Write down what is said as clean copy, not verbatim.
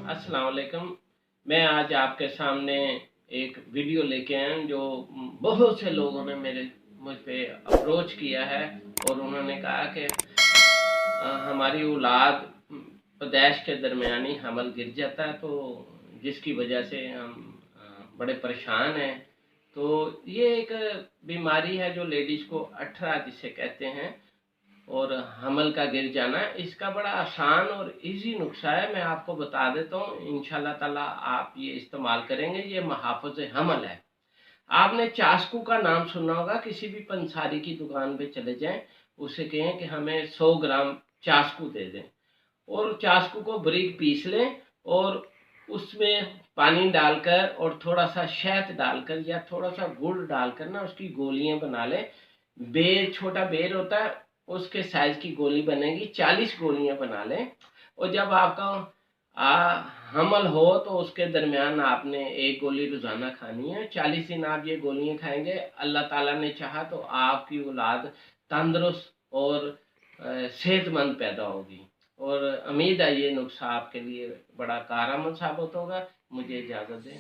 अस्सलाम वालेकुम। मैं आज आपके सामने एक वीडियो लेके आया हूं जो बहुत से लोगों ने मुझ पे अप्रोच किया है और उन्होंने कहा कि हमारी औलाद पैदाइश के दरमियानी हमल गिर जाता है, तो जिसकी वजह से हम बड़े परेशान हैं। तो ये एक बीमारी है जो लेडीज़ को अठरा जिसे कहते हैं, और हमल का गिर जाना, इसका बड़ा आसान और इजी नुस्खा है। मैं आपको बता देता हूँ, इंशाल्लाह ताला आप ये इस्तेमाल करेंगे। ये महाफ़िज़ हमल है। आपने चाशकू का नाम सुना होगा। किसी भी पंसारी की दुकान पे चले जाएं, उसे कहें कि हमें 100 ग्राम चाशकू दे दें, और चाशकू को बारीक पीस लें और उसमें पानी डालकर और थोड़ा सा शहद डालकर या थोड़ा सा गुड़ डालकर ना उसकी गोलियां बना लें। बेर, छोटा बेर होता है, उसके साइज की गोली बनेगी। 40 गोलियां बना लें। और जब आपका हमल हो तो उसके दरमियान आपने एक गोली रोजाना खानी है। 40 दिन आप ये गोलियां खाएंगे, अल्लाह ताला ने चाहा तो आपकी औलाद तंदुरुस्त और सेहतमंद पैदा होगी। और उम्मीद है ये नुस्खा आपके लिए बड़ा कारगर साबित होगा। मुझे इजाज़त दें।